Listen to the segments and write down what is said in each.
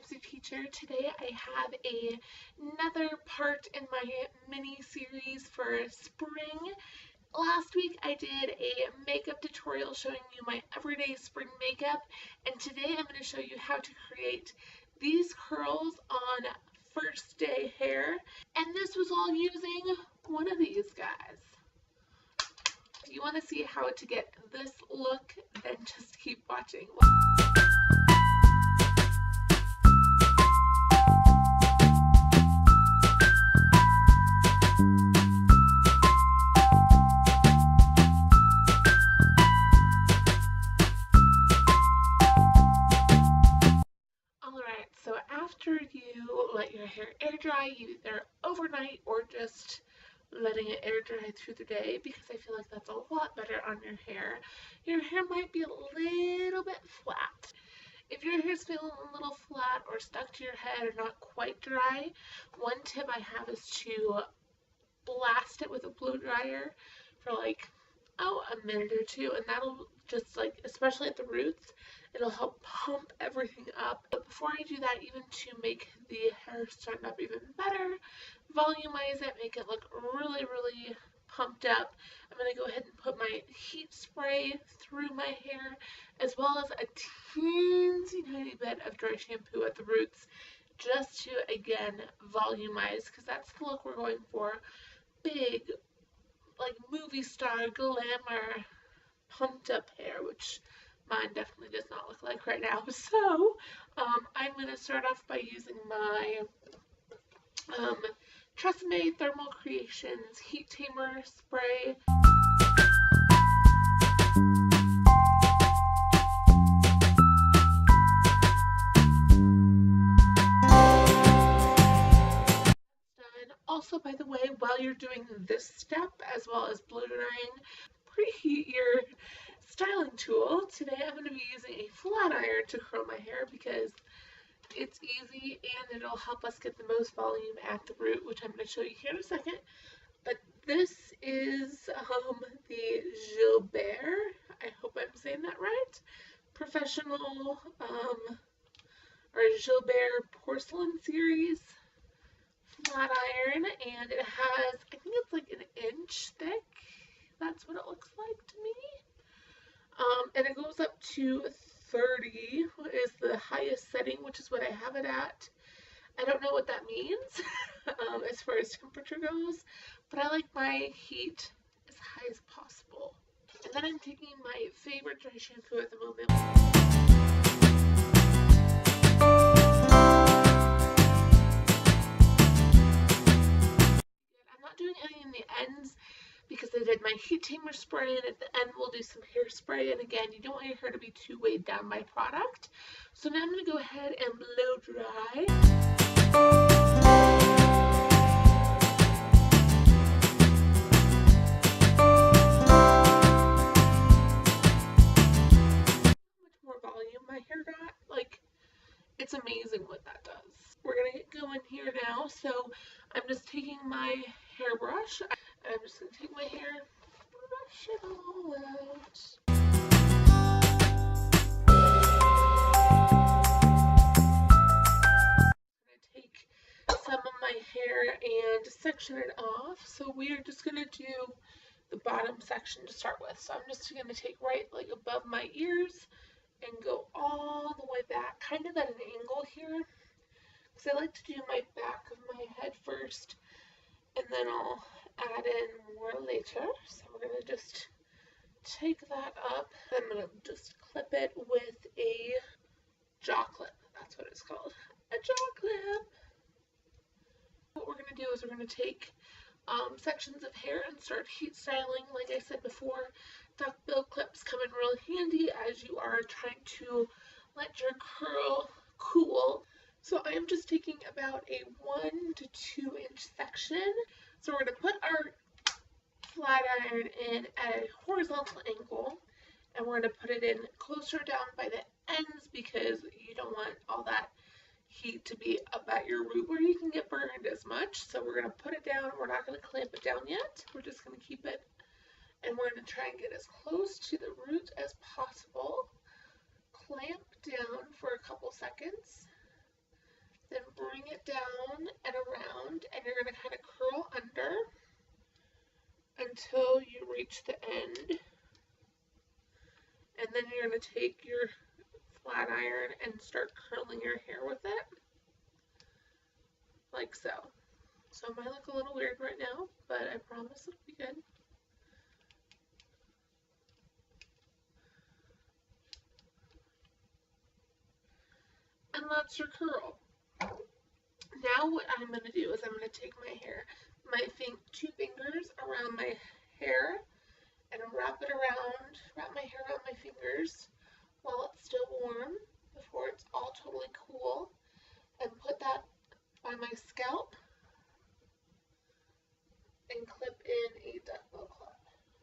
Gypsy Teacher. Today I have another part in my mini series for spring. Last week I did a makeup tutorial showing you my everyday spring makeup, and today I'm going to show you how to create these curls on first day hair, and this was all using one of these guys. If you want to see how to get this look, then just keep watching. Alright, so after you let your hair air dry, either overnight or just letting it air dry through the day, because I feel like that's a lot better on your hair. Your hair might be a little bit flat. If your hair's feeling a little flat or stuck to your head or not quite dry, one tip I have is to blast it with a blow dryer for a minute or two, and that'll just especially at the roots, it'll help pump everything up. But before I do that, even to make the hair stand up even better, volumize it, make it look really pumped up, I'm going to go ahead and put my heat spray through my hair, as well as a teensy tiny bit of dry shampoo at the roots, just to again volumize, because that's the look we're going for. Big, movie star glamour pumped up hair, which mine definitely does not look like right now. So I'm going to start off by using my Tresemme Thermal Creations Heat Tamer Spray. Also, by the way, while you're doing this step, as well as blow drying, preheat your styling tool. Today I'm going to be using a flat iron to curl my hair because it's easy and it'll help us get the most volume at the root, which I'm going to show you here in a second. But this is the Gilbert, I hope I'm saying that right, Professional or Gilbert Porcelain Series flat iron, and it has, I think it's like an inch thick. That's what it looks like to me. And it goes up to 30 is the highest setting, which is what I have it at. I don't know what that means as far as temperature goes, but I like my heat as high as possible. And then I'm taking my favorite dry shampoo at the moment. Doing any in the ends because I did my heat tamer spray, and at the end we'll do some hairspray, and again, you don't want your hair to be too weighed down by product. So now I'm going to go ahead and blow dry. How much more volume my hair got? It's amazing what that does. We're going to get going here now, so I'm just taking my hairbrush. I'm just going to take my hair, brush it all out. I'm going to take some of my hair and section it off. So we are just going to do the bottom section to start with. So I'm just going to take right above my ears and go all the way back, kind of at an angle here, because I like to do my back of my head first, and then I'll add in more later. So we're going to just take that up. I'm going to just clip it with a jaw clip. That's what it's called, a jaw clip. What we're going to do is we're going to take sections of hair and start heat styling. Like I said before, duck bill clips come in real handy as you are trying to let your curl cool. So I am just taking about a 1 to 2 inch section. So we're going to put our flat iron in at a horizontal angle, and we're going to put it in closer down by the ends because you don't want all that heat to be up at your root where you can get burned as much. So we're going to put it down. We're not going to clamp it down yet. We're just going to keep it, and we're going to try and get as close to the root as possible. Clamp down for a couple seconds, Then bring it down and around, and you're going to kind of curl under until you reach the end. And then you're going to take your flat iron and start curling your hair with it, like so. So it might look a little weird right now, but I promise it'll be good. And that's your curl. Now what I'm going to do is I'm going to take my hair, two fingers around my hair, and wrap my hair around my fingers while it's still warm before it's all totally cool, and put that by my scalp and clip in a duck bow clip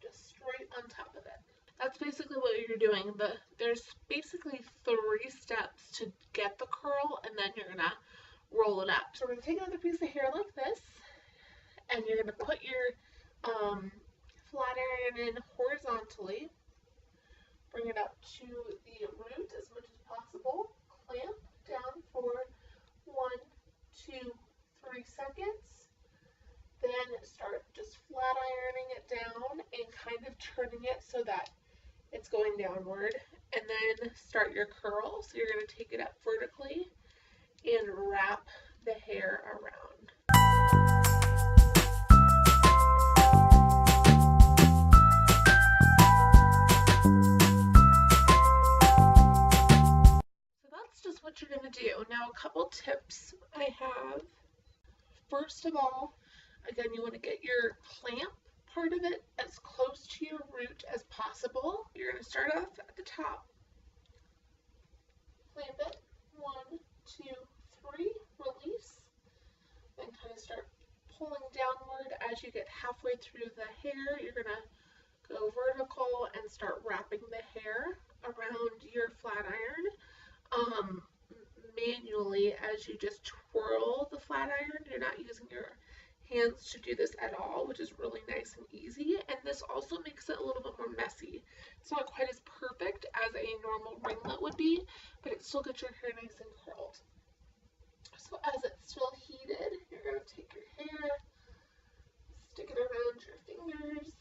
just straight on top of it. That's basically what you're doing. There's basically 3 steps to get the curl, and then you're gonna roll it up. So we're gonna take another piece of hair like this, and you're gonna put your flat iron in horizontally, bring it up to the root as much as possible, clamp down for 1, 2, 3 seconds, then start just flat ironing it down and kind of turning it so that it's going downward, and then start your curl. So you're going to take it up vertically and wrap the hair around. So that's just what you're going to do. Now a couple tips I have. First of all, again, you want to get your clamp part of it as close to your root as possible. You're going to start off at the top, clamp it, 1, 2, 3, release, then kind of start pulling downward. As you get halfway through the hair, you're going to go vertical and start wrapping the hair around your flat iron manually as you just twirl the flat iron. You're not using your hands to do this at all, which is really nice and easy, and this also makes it a little bit more messy. It's not quite as perfect as a normal ringlet would be, but it still gets your hair nice and curled. So as it's still heated, you're going to take your hair, stick it around your fingers,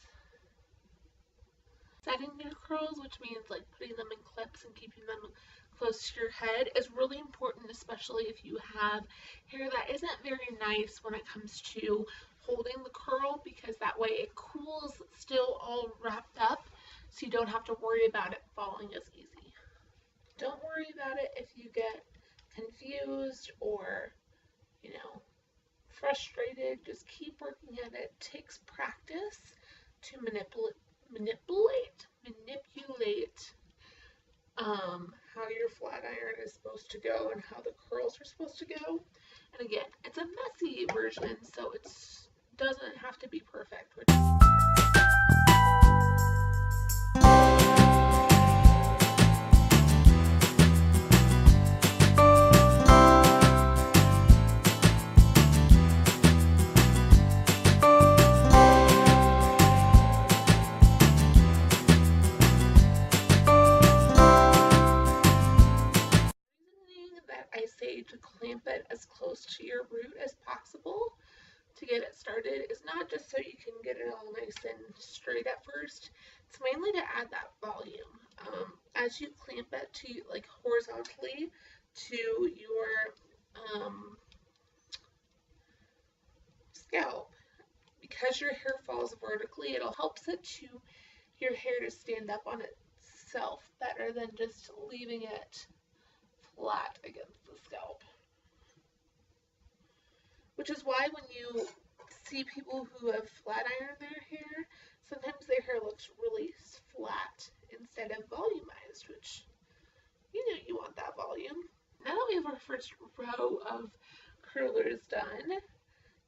setting your curls, which means like putting them in clips and keeping them close to your head, is really important, especially if you have hair that isn't very nice when it comes to holding the curl, because that way it cools still all wrapped up, so you don't have to worry about it falling as easy. Don't worry about it if you get confused or, frustrated. Just keep working at it. It takes practice to manipulate how your flat iron is supposed to go and how the curls are supposed to go. And again, it's a messy version, so it doesn't have to be perfect. To clamp it as close to your root as possible to get it started is not just so you can get it all nice and straight at first. It's mainly to add that volume. As you clamp it to like horizontally to your scalp, because your hair falls vertically, it'll help your hair to stand up on itself better than just leaving it flat against the scalp. Which is why when you see people who have flat iron their hair, sometimes their hair looks really flat instead of volumized, which, you want that volume. Now that we have our first row of curlers done,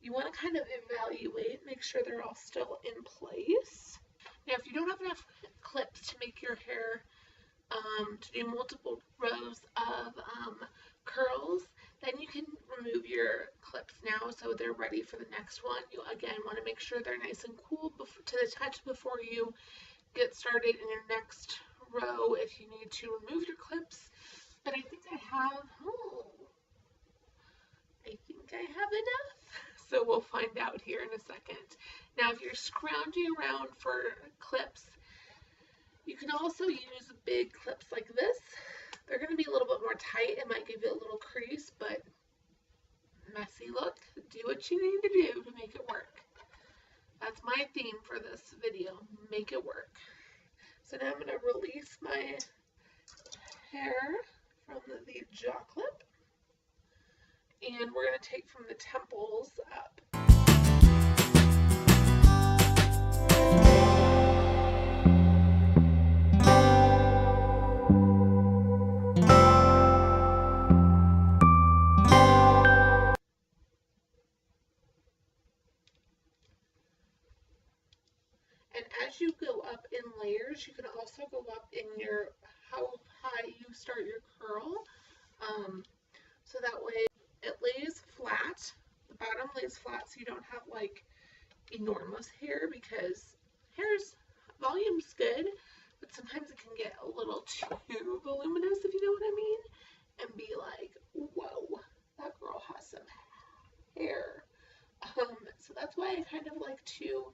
you want to kind of evaluate, make sure they're all still in place. Now, if you don't have enough clips to make your hair to do multiple rows of curls, then you can remove your clips now so they're ready for the next one. You again want to make sure they're nice and cool to the touch before you get started in your next row if you need to remove your clips. But I think I have, I think I have enough. So we'll find out here in a second. Now if you're scrounging around for clips, you can also use big clips like this. They're going to be a little bit more tight. It might give you a little crease, but messy look. Do what you need to do to make it work. That's my theme for this video. Make it work. So now I'm going to release my hair from the jaw clip. And we're going to take from the temples up. And as you go up in layers, you can also go up in your how high you start your curl. So that way it lays flat. The bottom lays flat so you don't have like enormous hair, because hair's volume's good, but sometimes it can get a little too voluminous, if you know what I mean, and be like, whoa, that girl has some hair. So that's why I kind of like to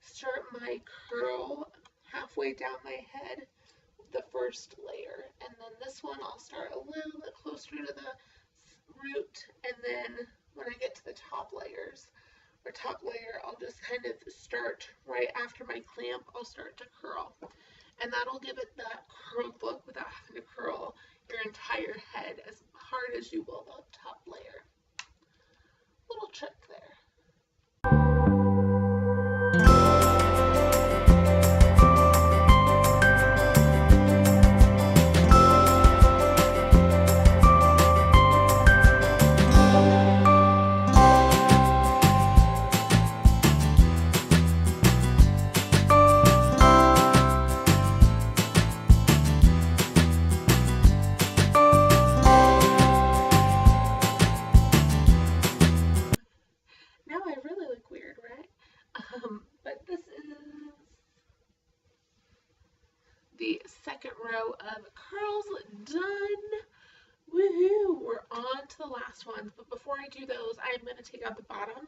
start my curl halfway down my head, the first layer, and then this one I'll start a little bit closer to the root, and then when I get to the top layers, or top layer, I'll just kind of start right after my clamp, I'll start to curl, and that'll give it that curled look without having to curl your entire head as hard as you will the top layer. Little trick there. The second row of curls done. Woohoo! We're on to the last ones, but before I do those, I'm going to take out the bottom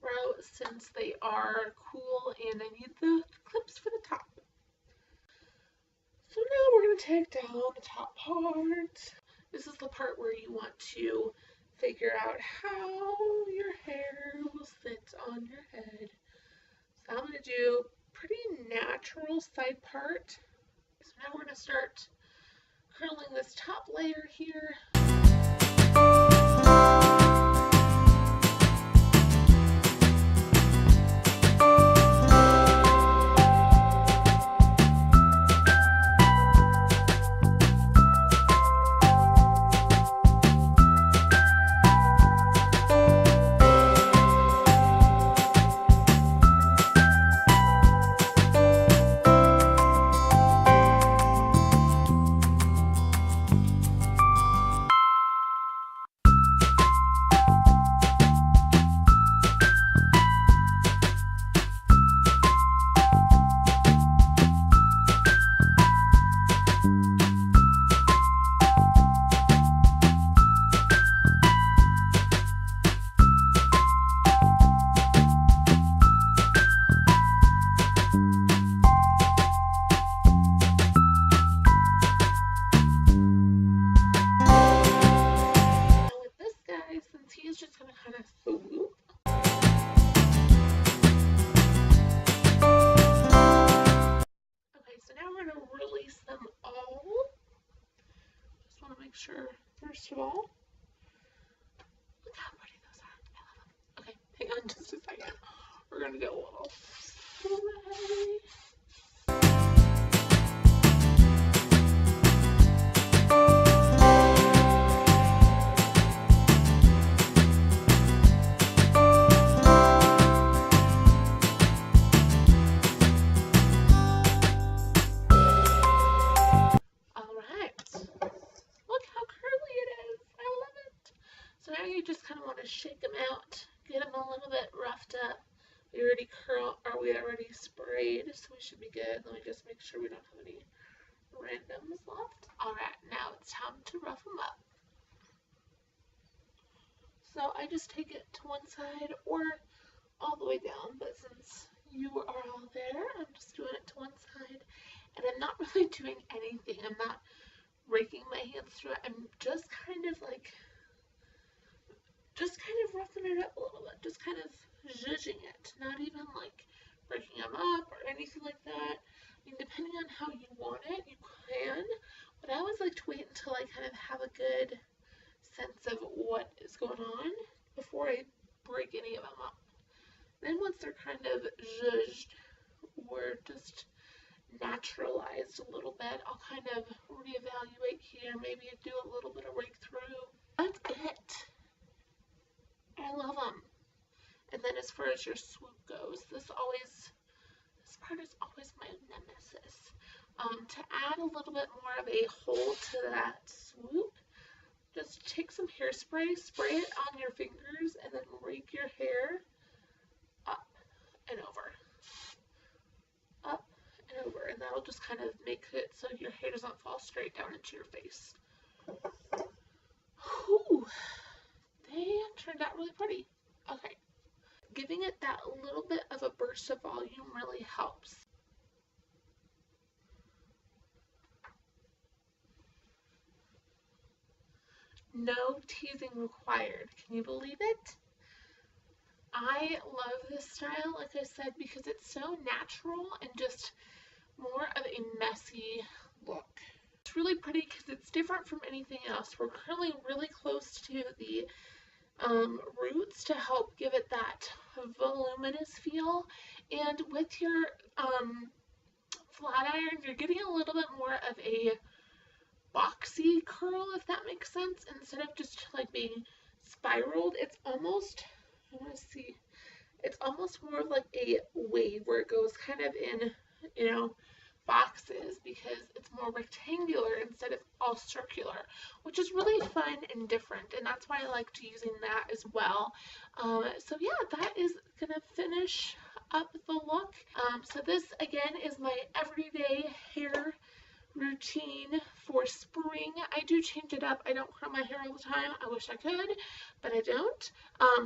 row since they are cool and I need the clips for the top. So now we're going to take down the top part. This is the part where you want to figure out how your hair will sit on your head. So I'm going to do pretty natural side part. So now we're going to start curling this top layer here. Sure, first of all, look how pretty those are. I love them. Okay, hang on just a second. We're gonna do a little spray. Shake them out, get them a little bit roughed up. We already sprayed, so we should be good. Let me just make sure we don't have any randoms left. Alright, now it's time to rough them up. So I just take it to one side or all the way down, but since you are all there, I'm just doing it to one side, and I'm not really doing anything. I'm not raking my hands through it. I'm just kind of roughing it up a little bit, just kind of zhuzhing it, not even like breaking them up or anything like that. I mean, depending on how you want it, you can, but I always like to wait until I kind of have a good sense of what is going on before I break any of them up. Then once they're kind of zhuzhed or just naturalized a little bit, I'll kind of reevaluate here, maybe do a little bit of rake through. That's it. I love them. And then as far as your swoop goes, this part is always my nemesis. To add a little bit more of a hold to that swoop, just take some hairspray, spray it on your fingers, and then rake your hair up and over. Up and over. And that'll just kind of make it so your hair doesn't fall straight down into your face. Whew. They turned out really pretty. Okay. Giving it that little bit of a burst of volume really helps. No teasing required. Can you believe it? I love this style, like I said, because it's so natural and just more of a messy look. It's really pretty because it's different from anything else. We're currently really close to the roots to help give it that voluminous feel, and with your flat iron, you're getting a little bit more of a boxy curl, if that makes sense. Instead of just like being spiraled, it's almost, I want to see, it's almost more like a wave where it goes kind of in, you know, boxes, because it's more rectangular instead of all circular, which is really fun and different, and that's why I liked using that as well. So yeah, that is gonna finish up the look. So this again is my everyday hair routine for spring. I do change it up. I don't curl my hair all the time. I wish I could, but I don't.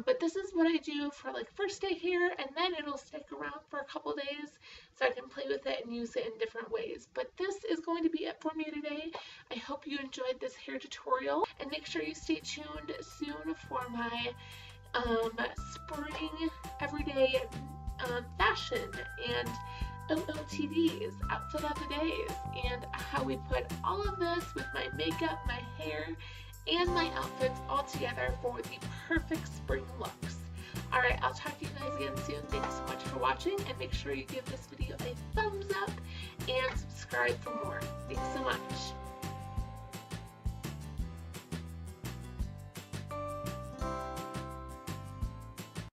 But this is what I do for like first day hair, and then it'll stick around for a couple days so I can play with it and use it in different ways. But this is going to be it for me today. I hope you enjoyed this hair tutorial, and make sure you stay tuned soon for my spring everyday fashion and OOTDs, outfit of the days, and how we put all of this with my makeup, my hair, and my outfits all together for the perfect spring looks. Alright, I'll talk to you guys again soon. Thanks so much for watching, and make sure you give this video a thumbs up and subscribe for more. Thanks so much.